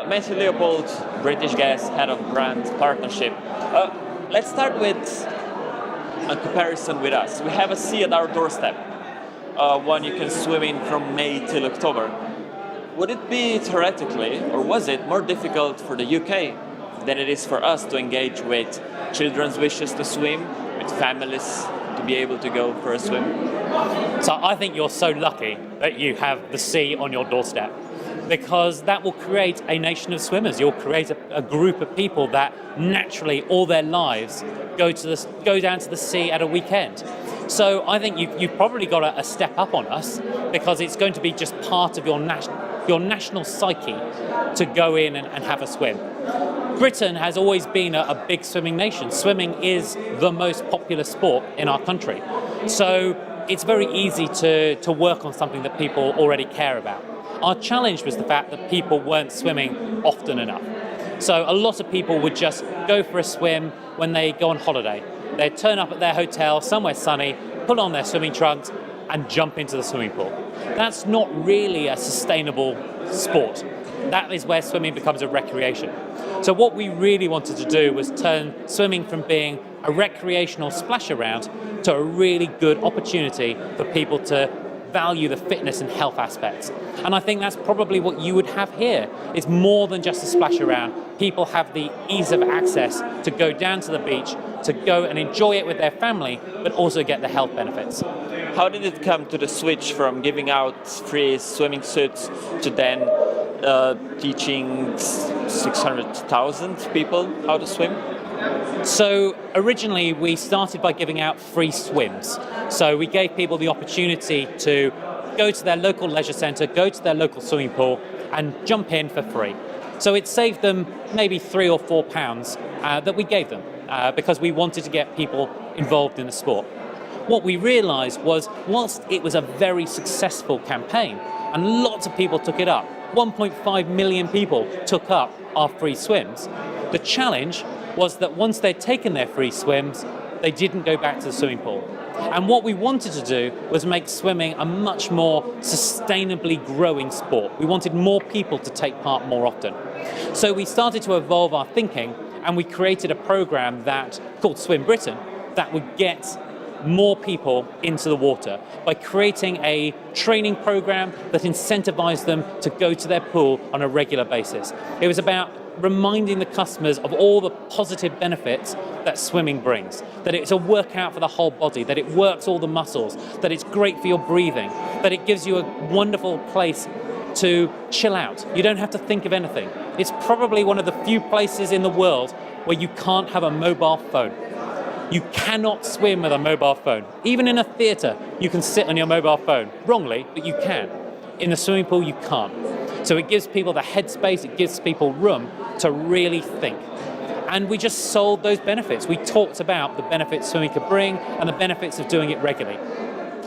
Matthew Leopold, British Gas, Head of Brand Partnership. Let's start with a comparison with us. We have a sea at our doorstep, one you can swim in from May till October. Would it be theoretically, or was it more difficult for the UK than it is for us to engage with children's wishes to swim, with families to be able to go for a swim? So I think you're so lucky that you have the sea on your doorstep, because that will create a nation of swimmers. You'll create a group of people that naturally all their lives go down to the sea at a weekend. So I think you've probably got a step up on us, because it's going to be just part of your national psyche to go in and have a swim. Britain has always been a big swimming nation. Swimming is the most popular sport in our country. So it's very easy to work on something that people already care about. Our challenge was the fact that people weren't swimming often enough. So a lot of people would just go for a swim when they go on holiday. They'd turn up at their hotel somewhere sunny, put on their swimming trunks and jump into the swimming pool. That's not really a sustainable sport. That is where swimming becomes a recreation. So what we really wanted to do was turn swimming from being a recreational splash around to a really good opportunity for people to value the fitness and health aspects. And I think that's probably what you would have here. It's more than just a splash around. People have the ease of access to go down to the beach, to go and enjoy it with their family, but also get the health benefits. How did it come to the switch from giving out free swimming suits to then teaching 600,000 people how to swim? So originally we started by giving out free swims. So we gave people the opportunity to go to their local leisure centre, go to their local swimming pool and jump in for free. So it saved them maybe £3 or £4 that we gave them because we wanted to get people involved in the sport. What we realised was, whilst it was a very successful campaign and lots of people took it up, 1.5 million people took up our free swims, the challenge was that once they'd taken their free swims, they didn't go back to the swimming pool. And what we wanted to do was make swimming a much more sustainably growing sport. We wanted more people to take part more often. So we started to evolve our thinking, and we created a program called Swim Britain that would get more people into the water by creating a training program that incentivized them to go to their pool on a regular basis. It was about reminding the customers of all the positive benefits that swimming brings, that it's a workout for the whole body, that it works all the muscles, that it's great for your breathing, that it gives you a wonderful place to chill out. You don't have to think of anything. It's probably one of the few places in the world where you can't have a mobile phone. You cannot swim with a mobile phone. Even in a theatre, you can sit on your mobile phone. Wrongly, but you can. In the swimming pool, you can't. So it gives people the headspace, it gives people room to really think. And we just sold those benefits. We talked about the benefits swimming could bring and the benefits of doing it regularly.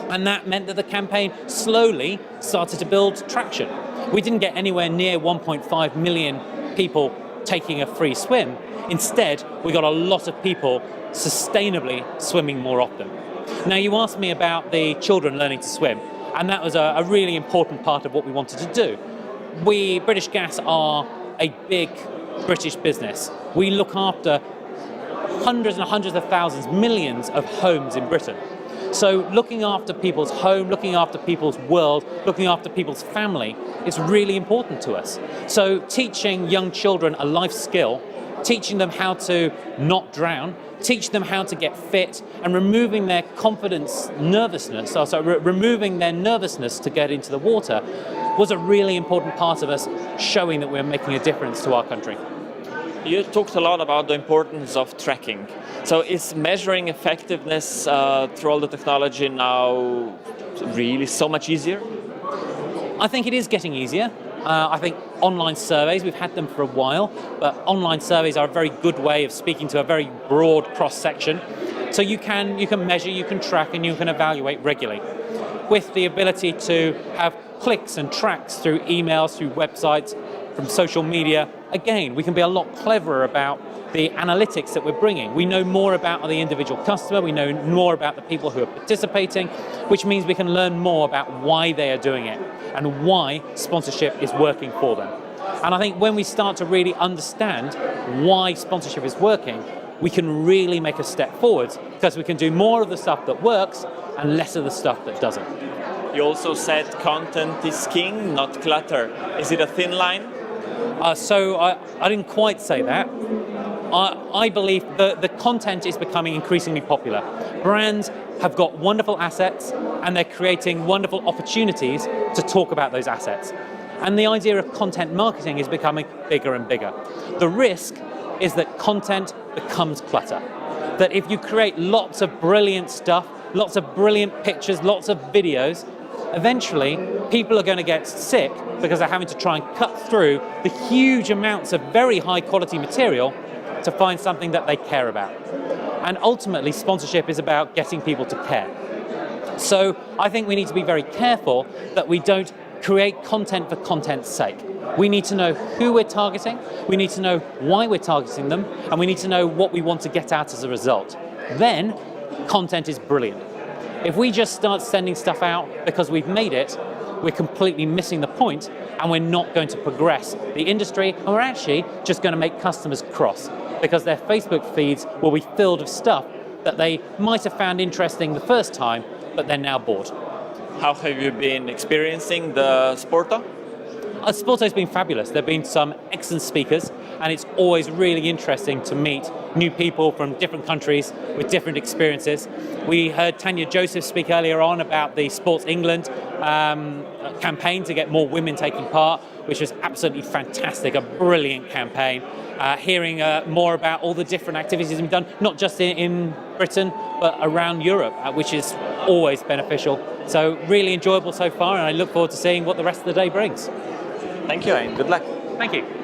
And that meant that the campaign slowly started to build traction. We didn't get anywhere near 1.5 million people taking a free swim. Instead, we got a lot of people sustainably swimming more often. Now, you asked me about the children learning to swim, and that was a really important part of what we wanted to do. We, British Gas, are a big British business. We look after hundreds and hundreds of thousands, millions of homes in Britain. So looking after people's home, looking after people's world, looking after people's family is really important to us. So teaching young children a life skill, teaching them how to not drown, teach them how to get fit, and removing their removing their nervousness to get into the water was a really important part of us showing that we're making a difference to our country. You talked a lot about the importance of tracking. So is measuring effectiveness through all the technology now really so much easier? I think it is getting easier. I think online surveys, we've had them for a while, but online surveys are a very good way of speaking to a very broad cross-section. So you can measure, you can track, and you can evaluate regularly. With the ability to have clicks and tracks through emails, through websites, from social media, again, we can be a lot cleverer about the analytics that we're bringing. We know more about the individual customer, we know more about the people who are participating, which means we can learn more about why they are doing it and why sponsorship is working for them. And I think when we start to really understand why sponsorship is working, we can really make a step forward because we can do more of the stuff that works and less of the stuff that doesn't. You also said content is king, not clutter. Is it a thin line? So I didn't quite say that. I believe the content is becoming increasingly popular. Brands have got wonderful assets and they're creating wonderful opportunities to talk about those assets. And the idea of content marketing is becoming bigger and bigger. The risk is that content becomes clutter. That if you create lots of brilliant stuff, lots of brilliant pictures, lots of videos, eventually people are going to get sick because they're having to try and cut through the huge amounts of very high quality material to find something that they care about. And ultimately, sponsorship is about getting people to care. So I think we need to be very careful that we don't create content for content's sake. We need to know who we're targeting, we need to know why we're targeting them, and we need to know what we want to get out as a result. Then, content is brilliant. If we just start sending stuff out because we've made it, we're completely missing the point, and we're not going to progress the industry, and we're actually just going to make customers cross, because their Facebook feeds will be filled with stuff that they might have found interesting the first time, but they're now bored. How have you been experiencing the Sporto? Sporto's been fabulous. There have been some excellent speakers, and it's always really interesting to meet new people from different countries with different experiences. We heard Tanya Joseph speak earlier on about the Sports England campaign to get more women taking part, which was absolutely fantastic, a brilliant campaign. Hearing more about all the different activities we've done, not just in Britain, but around Europe, which is always beneficial. So really enjoyable so far, and I look forward to seeing what the rest of the day brings. Thank you, and good luck. Thank you.